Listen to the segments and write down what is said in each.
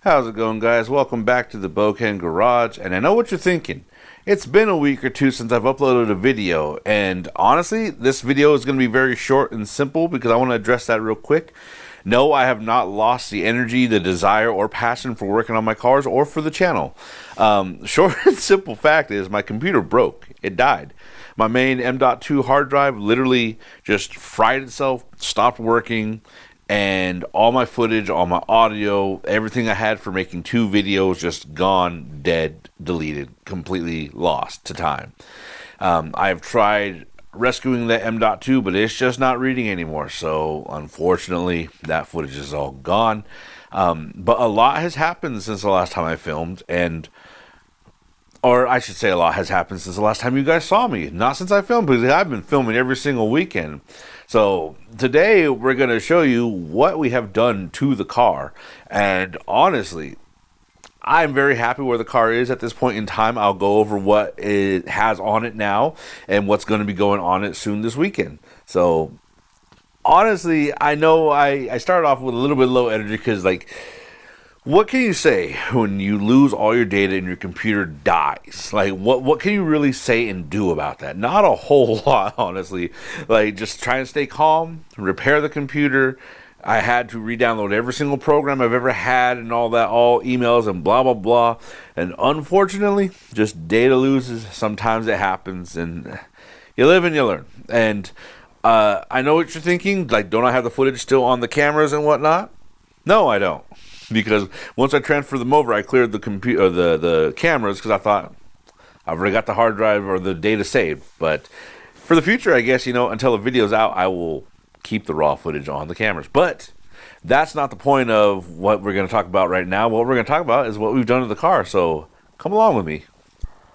How's it going, guys? Welcome back to the Boken Garage. And I know what you're thinking. It's been a week or two since I've uploaded a video, and honestly, this video is going to be very short and simple because I want to address that real quick. No, I have not lost the energy, the desire, or passion for working on my cars or for the channel. Short and simple fact is my computer broke. It died. My main M.2 hard drive literally just fried itself, stopped working, and all my footage, all my audio, everything I had for making 2 videos just gone, dead, deleted, completely lost to time. I've tried rescuing the M.2, but it's just not reading anymore. So unfortunately, that footage is all gone. But a lot has happened since the last time I filmed, or I should say a lot has happened since the last time you guys saw me. Not since I filmed, because I've been filming every single weekend. So today we're going to show you what we have done to the car. And honestly, I'm very happy where the car is at this point in time. I'll go over what it has on it now and what's going to be going on it soon this weekend. So honestly, I know I started off with a little bit low energy because, like, what can you say when you lose all your data and your computer dies? Like, what can you really say and do about that? Not a whole lot, honestly. Like, just try and stay calm, repair the computer. I had to re-download every single program I've ever had and all that, all emails and blah, blah, blah. And unfortunately, just data loses. Sometimes it happens, and you live and you learn. And I know what you're thinking. Like, don't I have the footage still on the cameras and whatnot? No, I don't. Because once I transferred them over, I cleared the computer, the cameras, because I thought I've already got the hard drive or the data saved. But for the future, I guess, until the video's out, I will keep the raw footage on the cameras. But that's not the point of what we're going to talk about right now. What we're going to talk about is what we've done to the car. So come along with me.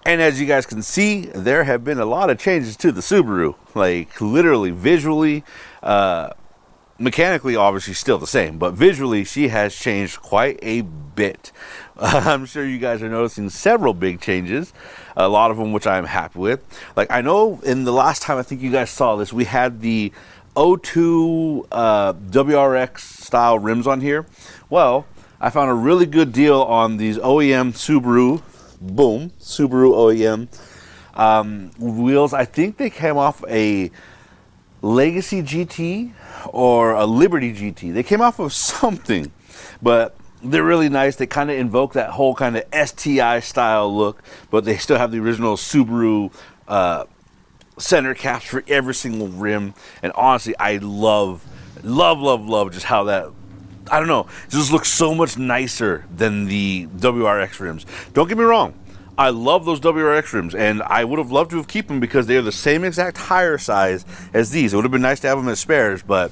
And as you guys can see, there have been a lot of changes to the Subaru. Like, literally, visually, mechanically, obviously, still the same, but visually, she has changed quite a bit. I'm sure you guys are noticing several big changes, a lot of them which I'm happy with. Like, I know in the last time I think you guys saw this, we had the O2 WRX style rims on here. Well, I found a really good deal on these OEM Subaru, boom, Subaru OEM wheels. I think they came off a Legacy GT or a Liberty GT. They came off of something, but they're really nice. They kind of invoke that whole kind of STI style look, but they still have the original Subaru center caps for every single rim. And honestly, I love just how that, I don't know, it just looks so much nicer than the WRX rims. Don't get me wrong, I love those WRX rims, and I would have loved to have kept them because they are the same exact tire size as these. It would have been nice to have them as spares, but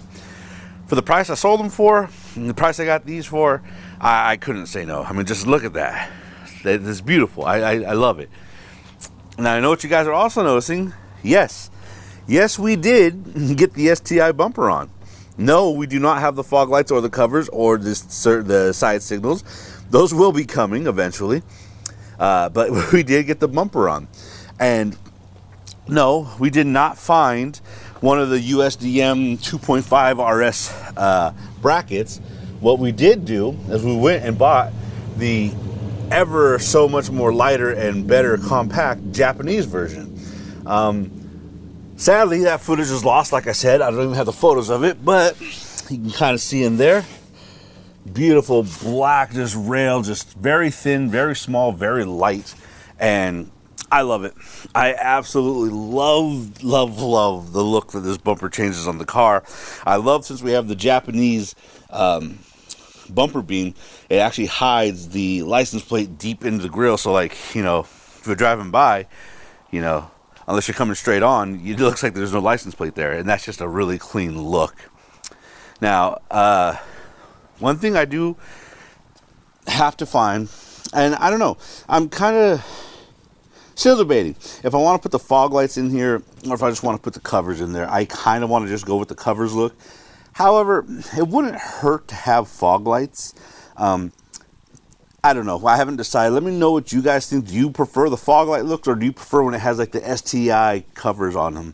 for the price I sold them for, and the price I got these for, I couldn't say no. I mean, just look at that. It's beautiful. I love it. Now, I know what you guys are also noticing. Yes, we did get the STI bumper on. No, we do not have the fog lights or the covers or the side signals. Those will be coming eventually. But we did get the bumper on. And no, we did not find one of the USDM 2.5 RS brackets. What we did do is we went and bought the ever so much more lighter and better compact Japanese version. Sadly, that footage is lost. Like I said, I don't even have the photos of it, but you can kind of see in there. Beautiful black, just rail, just very thin, very small, very light, and I love it. I absolutely love the look that this bumper changes on the car. I love, since we have the Japanese bumper beam, it actually hides the license plate deep into the grill, so, like, if you're driving by, unless you're coming straight on, it looks like there's no license plate there, and that's just a really clean look. Now, one thing I do have to find, and I don't know, I'm kind of still debating if I want to put the fog lights in here or if I just want to put the covers in there. I kind of want to just go with the covers look. However, it wouldn't hurt to have fog lights. I don't know. I haven't decided. Let me know what you guys think. Do you prefer the fog light looks, or do you prefer when it has like the STI covers on them?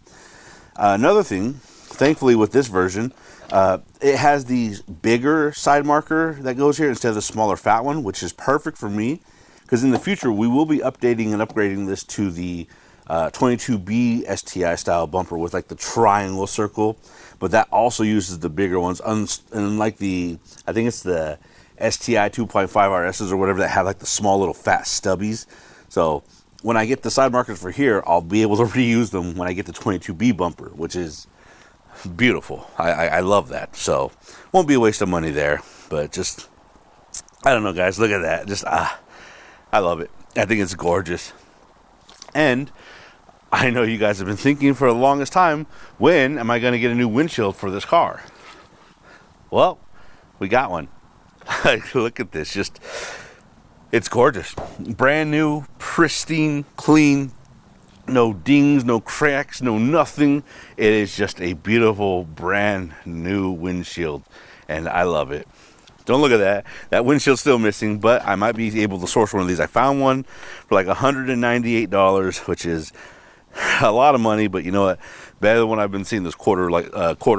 Another thing, thankfully with this version, It has the bigger side marker that goes here instead of the smaller fat one, which is perfect for me because in the future we will be updating and upgrading this to the 22B STI style bumper with like the triangle circle, but that also uses the bigger ones. Unlike the, I think it's the STI 2.5 RSs or whatever that have like the small little fat stubbies. So when I get the side markers for here, I'll be able to reuse them when I get the 22B bumper, which is beautiful. I love that. So won't be a waste of money there, but just, I don't know, guys, look at that. Just, I love it. I think it's gorgeous. And I know you guys have been thinking for the longest time, when am I going to get a new windshield for this car? Well, we got one. Look at this. Just, it's gorgeous. Brand new, pristine, clean, no dings, no cracks, no nothing. It is just a beautiful, brand new windshield, and I love it. Don't look at that. That windshield's still missing, but I might be able to source one of these. I found one for like $198, which is a lot of money, but you know what? Better than what I've been seeing this quarter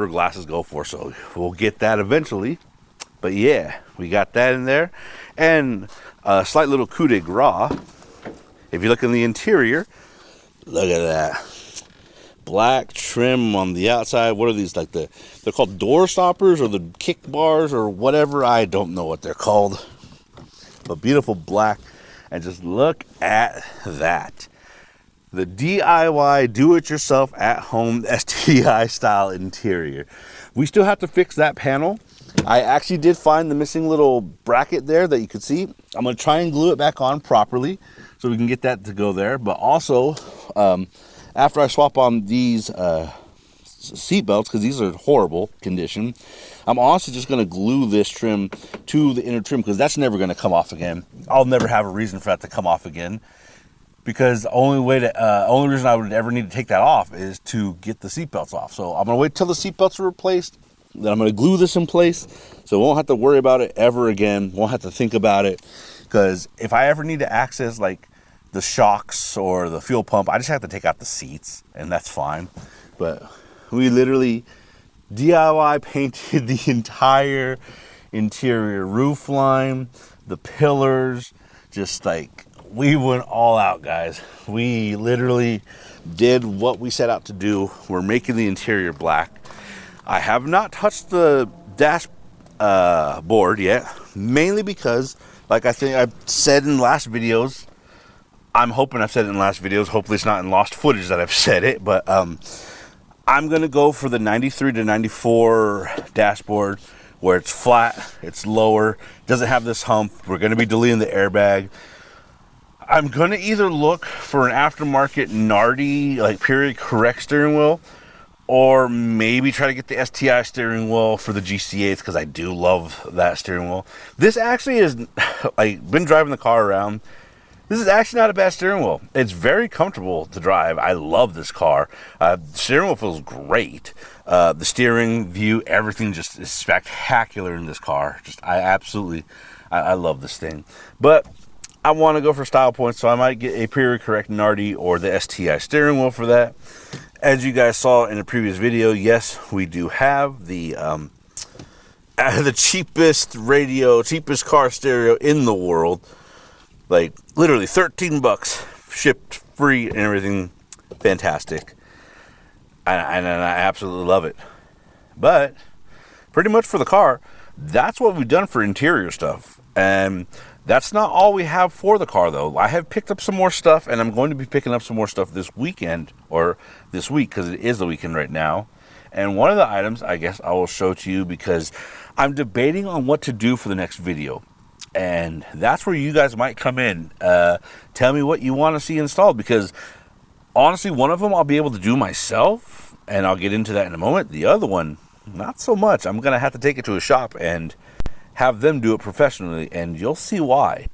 glasses go for. So we'll get that eventually. But yeah, we got that in there, and a slight little coup de grace. If you look in the interior, look at that black trim on the outside. What are these, like they're called door stoppers or the kick bars or whatever? I don't know what they're called, but beautiful black. And just look at that. The DIY, do-it-yourself at-home STI style interior. We still have to fix that panel. I actually did find the missing little bracket there that you could see. I'm going to try and glue it back on properly so we can get that to go there. But also, after I swap on these seat belts, because these are horrible condition, I'm also just going to glue this trim to the inner trim because that's never going to come off again. I'll never have a reason for that to come off again, because the only reason I would ever need to take that off is to get the seat belts off. So I'm going to wait till the seat belts are replaced. Then I'm going to glue this in place so I won't have to worry about it ever again. Won't have to think about it, because if I ever need to access like the shocks or the fuel pump, I just have to take out the seats and that's fine. But we literally DIY painted the entire interior roof line, the pillars, just like we went all out, guys. We literally did what we set out to do. We're making the interior black. I have not touched the dash board yet, mainly because, like I think I've said in last videos, I'm hoping I've said it in last videos, hopefully it's not in lost footage that I've said it, but I'm going to go for the 93 to 94 dashboard, where it's flat, it's lower, doesn't have this hump. We're going to be deleting the airbag. I'm going to either look for an aftermarket Nardi, like period correct steering wheel, or maybe try to get the STI steering wheel for the GC8s, because I do love that steering wheel. This actually is, I've been driving the car around. This is actually not a bad steering wheel. It's very comfortable to drive. I love this car. The steering wheel feels great. The steering view, everything just is spectacular in this car. I love this thing. But I want to go for style points, so I might get a period correct Nardi or the STI steering wheel for that. As you guys saw in the previous video, yes, we do have the cheapest car stereo in the world. Like literally $13, shipped free and everything. Fantastic. And I absolutely love it. But pretty much for the car, that's what we've done for interior stuff. And that's not all we have for the car, though. I have picked up some more stuff, and I'm going to be picking up some more stuff this weekend, or this week, because it is the weekend right now. And one of the items, I guess I will show to you, because I'm debating on what to do for the next video. And that's where you guys might come in. Tell me what you want to see installed, because honestly, one of them I'll be able to do myself, and I'll get into that in a moment. The other one, not so much. I'm going to have to take it to a shop and have them do it professionally, and you'll see why.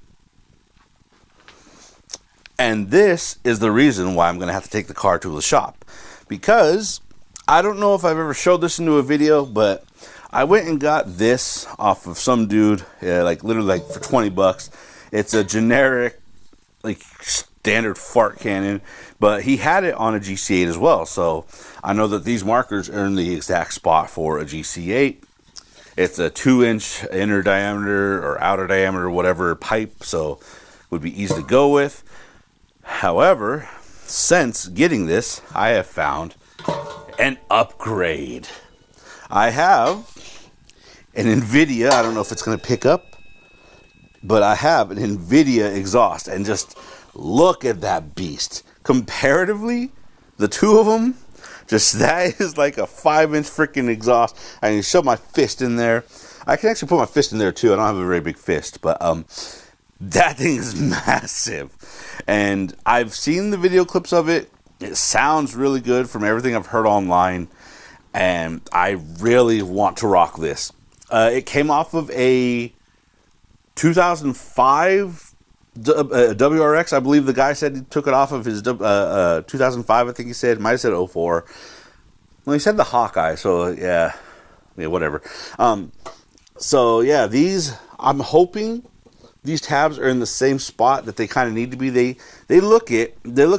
And this is the reason why I'm going to have to take the car to the shop, because I don't know if I've ever showed this into a video, but I went and got this off of some dude, literally for $20. It's a generic, standard fart cannon, but he had it on a GC8 as well. So I know that these markers are in the exact spot for a GC8. It's a 2-inch inner diameter or outer diameter, whatever pipe, so would be easy to go with. However, since getting this, I have found an upgrade. I have an NVIDIA, I don't know if it's going to pick up, but I have an NVIDIA exhaust, and just look at that beast. Comparatively, the two of them, just that is like a 5-inch freaking exhaust. I can shove my fist in there. I can actually put my fist in there too. I don't have a very big fist, but that thing is massive. And I've seen the video clips of it. It sounds really good from everything I've heard online, and I really want to rock this. It came off of a 2005 WRX. I believe the guy said he took it off of his 2005. I think he said, might have said 04. Well, he said the Hawkeye, so yeah, whatever. So yeah, these, I'm hoping these tabs are in the same spot that they kind of need to be. They look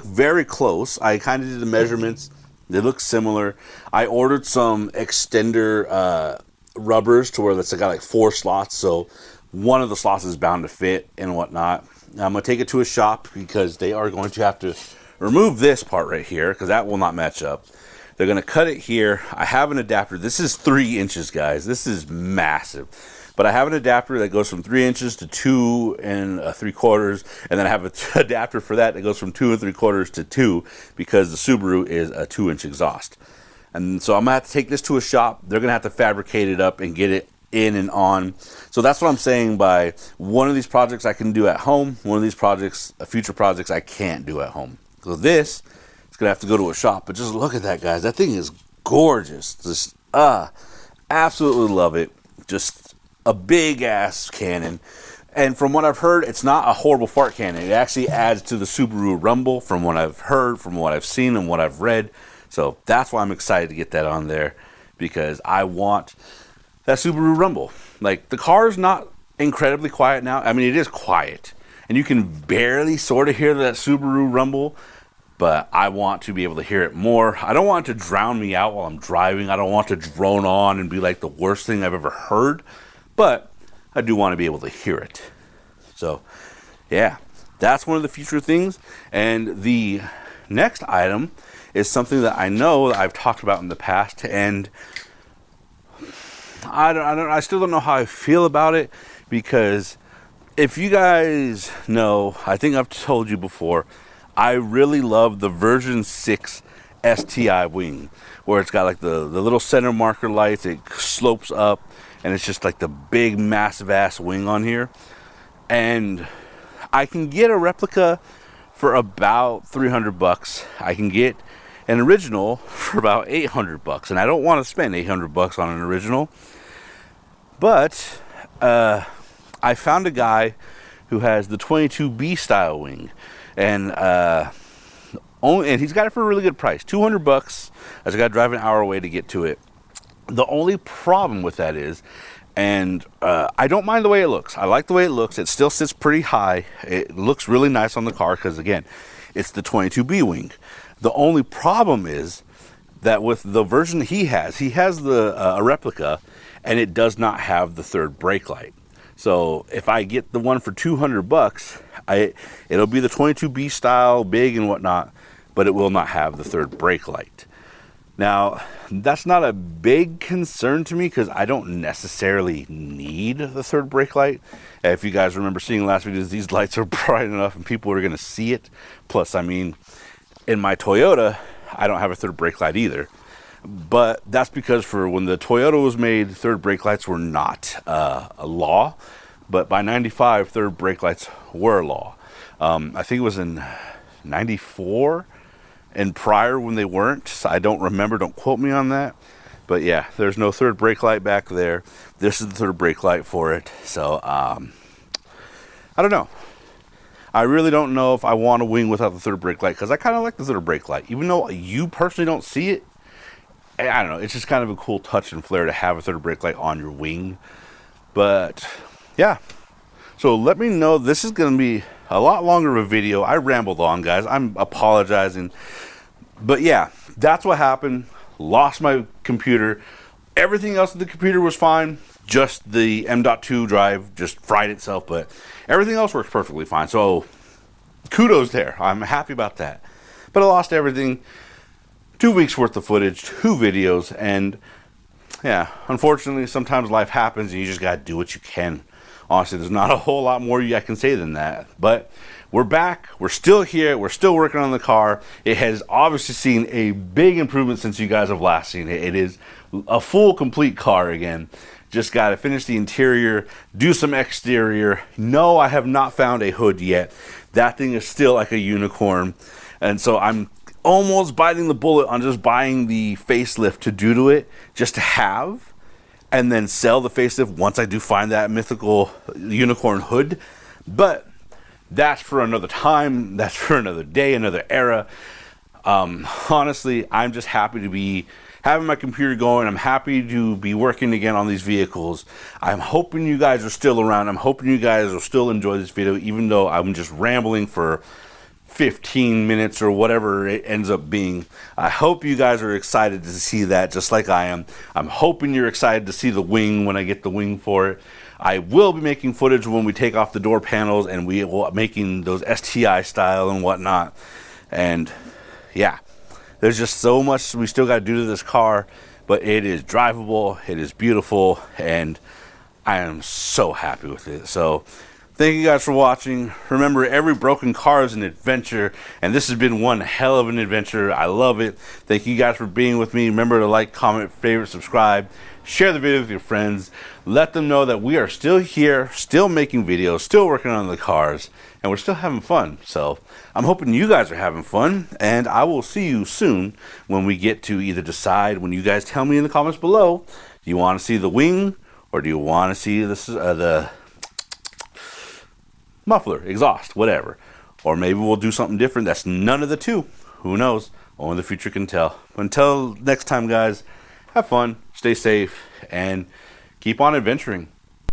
very close. I kind of did the measurements. They look similar. I ordered some extender rubbers to where it's got like 4 slots, so one of the slots is bound to fit and whatnot. I'm going to take it to a shop because they are going to have to remove this part right here because that will not match up. They're going to cut it here. I have an adapter. This is 3 inches, guys. This is massive. But I have an adapter that goes from 3 inches to 2 3/4, and then I have an adapter for that goes from 2 3/4 to 2 because the Subaru is a 2-inch exhaust. And so I'm going to have to take this to a shop. They're going to have to fabricate it up and get it in and on. So that's what I'm saying by one of these projects I can do at home. One of these projects, future projects, I can't do at home. So this is going to have to go to a shop. But just look at that, guys. That thing is gorgeous. Just, absolutely love it. Just a big-ass cannon. And from what I've heard, it's not a horrible fart cannon. It actually adds to the Subaru rumble from what I've heard, from what I've seen, and what I've read. So that's why I'm excited to get that on there, because I want that Subaru rumble. Like, the car's not incredibly quiet now. I mean, it is quiet, and you can barely sort of hear that Subaru rumble, but I want to be able to hear it more. I don't want it to drown me out while I'm driving. I don't want it to drone on and be like the worst thing I've ever heard, but I do want to be able to hear it. So, yeah, that's one of the future things. And the next item is something that I know that I've talked about in the past, and I still don't know how I feel about it, because if you guys know, I think I've told you before, I really love the version 6 STI wing, where it's got like the little center marker lights, it slopes up, and it's just like the big massive ass wing on here. And I can get a replica for about $300. I can get an original for about $800, and I don't want to spend $800 on an original. But I found a guy who has the 22B style wing, and he's got it for a really good price, $200. I just got to drive an hour away to get to it. The only problem with that is, and I don't mind the way it looks. I like the way it looks. It still sits pretty high. It looks really nice on the car because, again, it's the 22B wing. The only problem is that with the version he has the a replica, and it does not have the third brake light. So if I get the one for $200, it'll be the 22B style, big and whatnot, but it will not have the third brake light. Now, that's not a big concern to me because I don't necessarily need the third brake light. If you guys remember seeing last videos, these lights are bright enough and people are going to see it. Plus, I mean, in my Toyota, I don't have a third brake light either. But that's because for when the Toyota was made, third brake lights were not a law. But by 95, third brake lights were a law. I think it was in 94 and prior when they weren't. So I don't remember. Don't quote me on that. But yeah, there's no third brake light back there. This is the third brake light for it. So I don't know. I really don't know if I want a wing without the third brake light, because I kind of like the third brake light. Even though you personally don't see it, I don't know, it's just kind of a cool touch and flair to have a third brake light on your wing. But yeah, so let me know. This is going to be a lot longer of a video. I rambled on, guys. I'm apologizing. But yeah, that's what happened. Lost my computer. Everything else in the computer was fine. Just the M.2 drive just fried itself, but everything else works perfectly fine. So kudos there. I'm happy about that. But I lost everything. 2 weeks worth of footage, 2 videos, and yeah, unfortunately, sometimes life happens and you just gotta do what you can. Honestly, there's not a whole lot more I can say than that. But we're back. We're still here. We're still working on the car. It has obviously seen a big improvement since you guys have last seen it. It is a full, complete car again. Just got to finish the interior, do some exterior. No, I have not found a hood yet. That thing is still like a unicorn. And so I'm almost biting the bullet on just buying the facelift to do to it, just to have, and then sell the facelift once I do find that mythical unicorn hood. But that's for another time. That's for another day, another era. Honestly, I'm just happy to be having my computer going. I'm happy to be working again on these vehicles. I'm hoping you guys are still around. I'm hoping you guys will still enjoy this video, even though I'm just rambling for 15 minutes or whatever it ends up being. I hope you guys are excited to see that, just like I am. I'm hoping you're excited to see the wing when I get the wing for it. I will be making footage when we take off the door panels and we will making those STI style and whatnot. And yeah, there's just so much we still got to do to this car, but it is drivable, it is beautiful, and I am so happy with it. So thank you guys for watching. Remember, every broken car is an adventure, and this has been one hell of an adventure. I love it. Thank you guys for being with me. Remember to like, comment, favorite, subscribe, share the video with your friends. Let them know that we are still here, still making videos, still working on the cars, and we're still having fun. So I'm hoping you guys are having fun, and I will see you soon when we get to either decide, when you guys tell me in the comments below, do you want to see the wing or do you want to see the muffler, exhaust, whatever. Or maybe we'll do something different that's none of the two. Who knows? Only the future can tell. Until next time, guys, have fun, stay safe, and keep on adventuring.